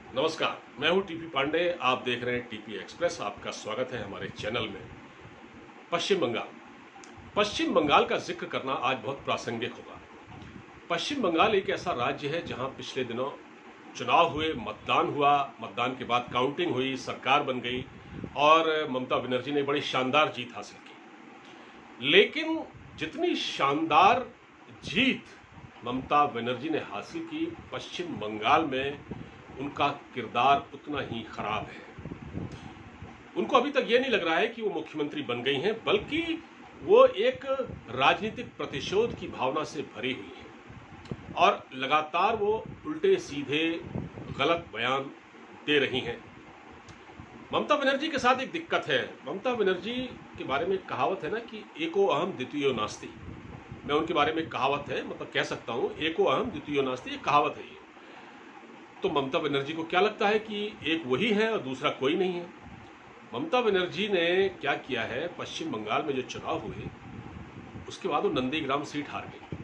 नमस्कार, मैं हूं टीपी पांडे। आप देख रहे हैं टीपी एक्सप्रेस। आपका स्वागत है हमारे चैनल में। पश्चिम बंगाल। पश्चिम बंगाल का जिक्र करना आज बहुत प्रासंगिक होगा। पश्चिम बंगाल एक ऐसा राज्य है जहां पिछले दिनों चुनाव हुए, मतदान हुआ, मतदान के बाद काउंटिंग हुई, सरकार बन गई और ममता बनर्जी ने बड़ी शानदार जीत हासिल की। लेकिन जितनी शानदार जीत ममता बनर्जी ने हासिल की, पश्चिम बंगाल में उनका किरदार उतना ही खराब है। उनको अभी तक ये नहीं लग रहा है कि वो मुख्यमंत्री बन गई हैं, बल्कि वो एक राजनीतिक प्रतिशोध की भावना से भरी हुई है और लगातार वो उल्टे सीधे गलत बयान दे रही हैं। ममता बनर्जी के साथ एक दिक्कत है। ममता बनर्जी के बारे में एक कहावत है ना कि एको अहम द्वितीयो नास्ति। मैं उनके बारे में एक कहावत है, मतलब कह सकता हूँ, एको अहम द्वितीयो नास्ति, एक कहावत है ये। तो ममता बनर्जी को क्या लगता है कि एक वही है और दूसरा कोई नहीं है? ममता बनर्जी ने क्या किया है, पश्चिम बंगाल में जो चुनाव हुए उसके बाद वो नंदीग्राम सीट हार गई।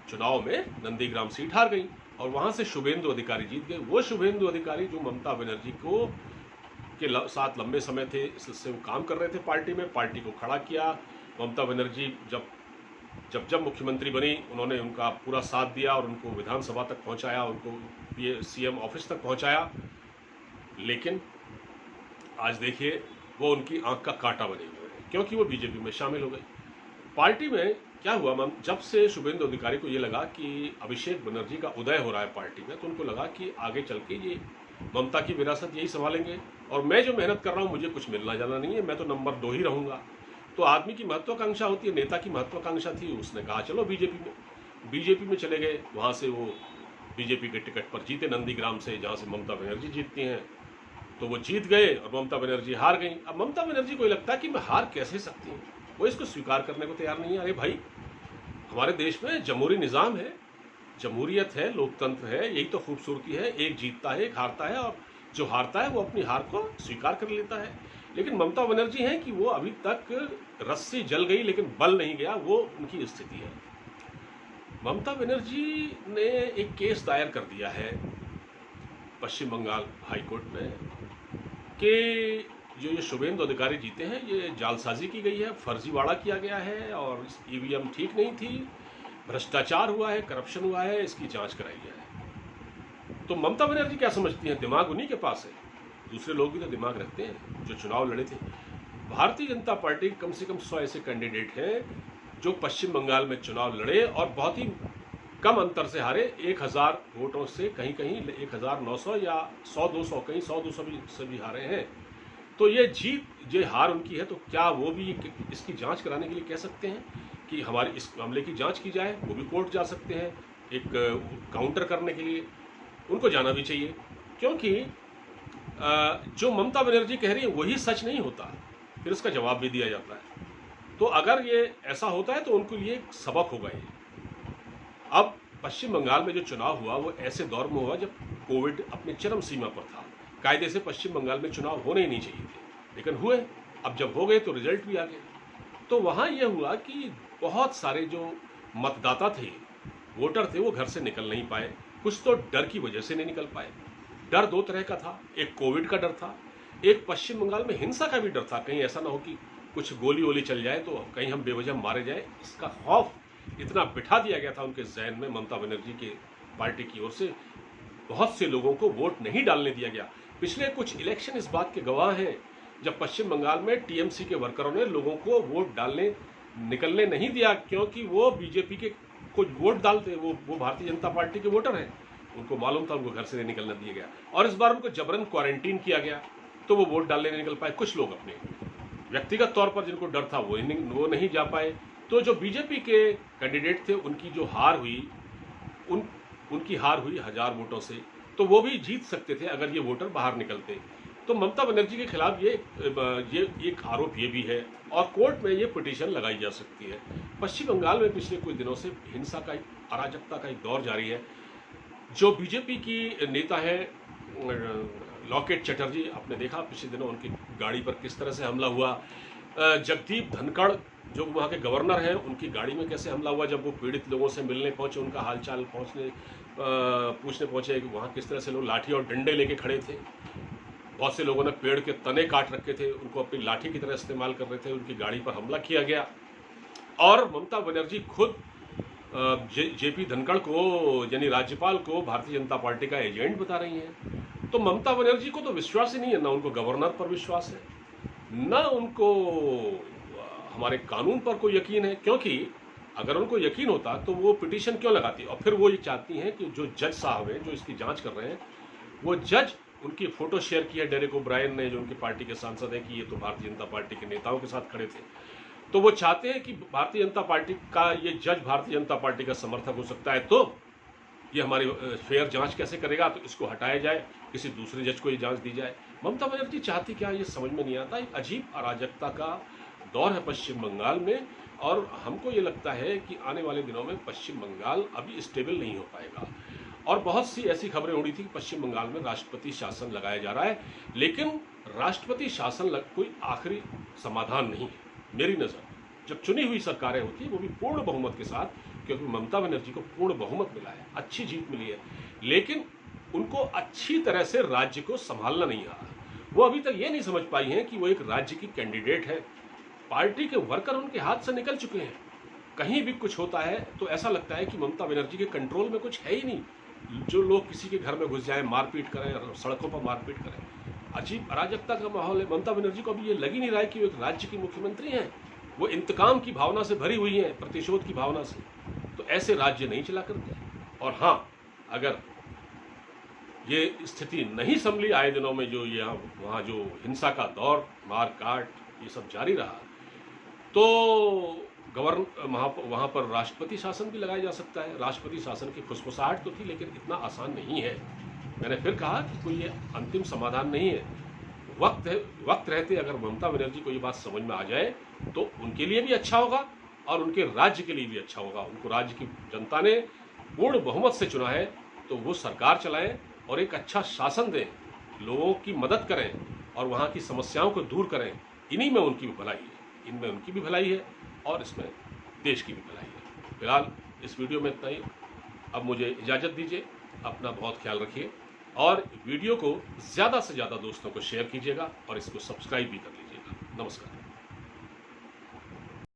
चुनाव में नंदीग्राम सीट हार गई और वहां से शुभेंदु अधिकारी जीत गए। वो शुभेंदु अधिकारी जो ममता बनर्जी को साथ लंबे समय थे, इससे वो काम कर रहे थे, पार्टी को खड़ा किया। ममता बनर्जी जब मुख्यमंत्री बनी, उन्होंने उनका पूरा साथ दिया और उनको विधानसभा तक पहुंचाया, उनको ये सीएम ऑफिस तक पहुंचाया। लेकिन आज देखिए वो उनकी आंख का कांटा बने हुए हैं, क्योंकि वो बीजेपी में शामिल हो गए। पार्टी में क्या हुआ, मैम, जब से शुभेंदु अधिकारी को ये लगा कि अभिषेक बनर्जी का उदय हो रहा है पार्टी में, तो उनको लगा कि आगे चल के ये ममता की विरासत यही संभालेंगे और मैं जो मेहनत कर रहा हूँ मुझे कुछ मिलना जाना नहीं है, मैं तो नंबर 2 ही रहूंगा। तो आदमी की महत्वाकांक्षा होती है, नेता की महत्वाकांक्षा थी। उसने कहा चलो बीजेपी में चले गए। वहां से वो बीजेपी के टिकट पर जीते नंदीग्राम से, जहां से ममता बनर्जी जीतती हैं। तो वो जीत गए और ममता बनर्जी हार गई। अब ममता बनर्जी को लगता है कि मैं हार कैसे सकती हूँ, वो इसको स्वीकार करने को तैयार नहीं है। अरे भाई, हमारे देश में जमहूरी निज़ाम है, जमहूरियत है, लोकतंत्र है, यही तो खूबसूरती है। एक जीतता है, एक हारता है और जो हारता है वो अपनी हार को स्वीकार कर लेता है। लेकिन ममता बनर्जी है कि वो अभी तक रस्सी जल गई लेकिन बल नहीं गया, वो उनकी स्थिति है। ममता बनर्जी ने एक केस दायर कर दिया है पश्चिम बंगाल हाई कोर्ट में कि जो ये शुभेंदु अधिकारी जीते हैं, ये जालसाजी की गई है, फर्जीवाड़ा किया गया है और ईवीएम ठीक नहीं थी, भ्रष्टाचार हुआ है, करप्शन हुआ है, इसकी जांच कराई जाए। तो ममता बनर्जी क्या समझती हैं, दिमाग उन्हीं के पास है। दूसरे लोग भी तो दिमाग रखते हैं जो चुनाव लड़े थे। भारतीय जनता पार्टी कम से कम 100 ऐसे कैंडिडेट हैं जो पश्चिम बंगाल में चुनाव लड़े और बहुत ही कम अंतर से हारे। 1000 वोटों से, कहीं कहीं 1900 या 100-200, कहीं 100-200 से भी हारे हैं। तो ये जीत, ये हार उनकी है, तो क्या वो भी इसकी जांच कराने के लिए कह सकते हैं कि हमारी इस मामले की जांच की जाए? वो भी कोर्ट जा सकते हैं एक काउंटर करने के लिए। उनको जाना भी चाहिए, क्योंकि जो ममता बनर्जी कह रही है वही सच नहीं होता, फिर उसका जवाब भी दिया जाता है। तो अगर ये ऐसा होता है तो उनको लिए एक सबक होगा ये। अब पश्चिम बंगाल में जो चुनाव हुआ वो ऐसे दौर में हुआ जब कोविड अपने चरम सीमा पर था। कायदे से पश्चिम बंगाल में चुनाव होने ही नहीं चाहिए थे, लेकिन हुए। अब जब हो गए तो रिजल्ट भी आ गए। तो वहाँ ये हुआ कि बहुत सारे जो मतदाता थे, वोटर थे, वो घर से निकल नहीं पाए। कुछ तो डर की वजह से नहीं निकल पाए। डर 2 तरह का था, एक कोविड का डर था, एक पश्चिम बंगाल में हिंसा का भी डर था। कहीं ऐसा ना हो कि कुछ गोली वोली चल जाए तो कहीं हम बेवजह मारे जाए, इसका खौफ इतना बिठा दिया गया था उनके जहन में। ममता बनर्जी के पार्टी की ओर से बहुत से लोगों को वोट नहीं डालने दिया गया। पिछले कुछ इलेक्शन इस बात के गवाह हैं, जब पश्चिम बंगाल में टीएमसी के वर्करों ने लोगों को वोट डालने निकलने नहीं दिया, क्योंकि वो बीजेपी के कुछ वोट डालते, वो भारतीय जनता पार्टी के वोटर हैं। उनको मालूम था, उनको घर से नहीं निकलने दिया गया और इस बार उनको जबरन क्वारंटीन किया गया, तो वो वोट डालने नहीं निकल पाए। कुछ लोग अपने व्यक्तिगत तौर पर जिनको डर था वो नहीं जा पाए। तो जो बीजेपी के कैंडिडेट थे उनकी जो हार हुई, उनकी हार हुई 1000 वोटों से, तो वो भी जीत सकते थे अगर ये वोटर बाहर निकलते। तो ममता बनर्जी के खिलाफ ये एक आरोप ये भी है और कोर्ट में ये पिटीशन लगाई जा सकती है। पश्चिम बंगाल में पिछले कुछ दिनों से हिंसा का, अराजकता का एक दौर जारी है। जो बीजेपी की नेता है लॉकेट चटर्जी, आपने देखा पिछले दिनों उनकी गाड़ी पर किस तरह से हमला हुआ। जगदीप धनखड़ जो वहाँ के गवर्नर हैं, उनकी गाड़ी में कैसे हमला हुआ जब वो पीड़ित लोगों से मिलने पहुंचे, उनका हालचाल पूछने पहुंचे कि वहाँ किस तरह से लोग लाठी और डंडे लेके खड़े थे। बहुत से लोगों ने पेड़ के तने काट रखे थे, उनको अपनी लाठी की तरह इस्तेमाल कर रहे थे, उनकी गाड़ी पर हमला किया गया। और ममता बनर्जी खुद जेपी धनखड़ को, यानी राज्यपाल को, भारतीय जनता पार्टी का एजेंट बता रही हैं। तो ममता बनर्जी को तो विश्वास ही नहीं है, ना उनको गवर्नर पर विश्वास है, ना उनको हमारे कानून पर कोई यकीन है। क्योंकि अगर उनको यकीन होता तो वो पिटीशन क्यों लगाती। और फिर वो ये चाहती हैं कि जो जज साहब हैं जो इसकी जांच कर रहे हैं, वो जज उनकी फोटो शेयर की है डेरेक ओब्रायन ने, जो उनकी पार्टी के सांसद है, कि ये तो भारतीय जनता पार्टी के नेताओं के साथ खड़े थे। तो वो चाहते हैं कि भारतीय जनता पार्टी का ये जज भारतीय जनता पार्टी का समर्थक हो सकता है, तो ये हमारी फेयर जांच कैसे करेगा, तो इसको हटाया जाए, किसी दूसरे जज को ये जांच दी जाए। ममता बनर्जी चाहती क्या, ये समझ में नहीं आता। एक अजीब अराजकता का दौर है पश्चिम बंगाल में, और हमको ये लगता है कि आने वाले दिनों में पश्चिम बंगाल अभी स्टेबल नहीं हो पाएगा। और बहुत सी ऐसी खबरें उड़ी थी कि पश्चिम बंगाल में राष्ट्रपति शासन लगाया जा रहा है, लेकिन राष्ट्रपति शासन कोई आखिरी समाधान नहीं है मेरी नज़र। जब चुनी हुई सरकारें होती है वो भी पूर्ण बहुमत के साथ, क्योंकि ममता बनर्जी को पूर्ण बहुमत मिला है, अच्छी जीत मिली है, लेकिन उनको अच्छी तरह से राज्य को संभालना नहीं आ रहा। वो अभी तक ये नहीं समझ पाई हैं कि वो एक राज्य की कैंडिडेट है। पार्टी के वर्कर उनके हाथ से निकल चुके हैं। कहीं भी कुछ होता है तो ऐसा लगता है कि ममता बनर्जी के कंट्रोल में कुछ है ही नहीं। जो लोग किसी के घर में घुस जाएं, मारपीट करें, सड़कों पर मारपीट करें, अजीब अराजकता का माहौल है। ममता बनर्जी को अभी ये लग ही नहीं रहा है कि वो एक राज्य की मुख्यमंत्री हैं। वो इंतकाम की भावना से भरी हुई हैं, प्रतिशोध की भावना से। तो ऐसे राज्य नहीं चला करते। और हाँ, अगर ये स्थिति नहीं संभली, आए दिनों में जो यहाँ वहाँ जो हिंसा का दौर, मार काट, ये सब जारी रहा, तो वहाँ पर राष्ट्रपति शासन भी लगाया जा सकता है। राष्ट्रपति शासन की फुसफुसाहट तो थी, लेकिन इतना आसान नहीं है। मैंने फिर कहा कि कोई ये अंतिम समाधान नहीं है। वक्त रहते अगर ममता बनर्जी को ये बात समझ में आ जाए तो उनके लिए भी अच्छा होगा और उनके राज्य के लिए भी अच्छा होगा। उनको राज्य की जनता ने पूर्ण बहुमत से चुना है, तो वो सरकार चलाएं और एक अच्छा शासन दें, लोगों की मदद करें और वहाँ की समस्याओं को दूर करें। इन्हीं में उनकी भी भलाई है, इनमें उनकी भी भलाई है और इसमें देश की भी भलाई है। फिलहाल इस वीडियो में इतना ही। अब मुझे इजाज़त दीजिए, अपना बहुत ख्याल रखिए और वीडियो को ज़्यादा से ज़्यादा दोस्तों को शेयर कीजिएगा और इसको सब्सक्राइब भी कर लीजिएगा। नमस्कार।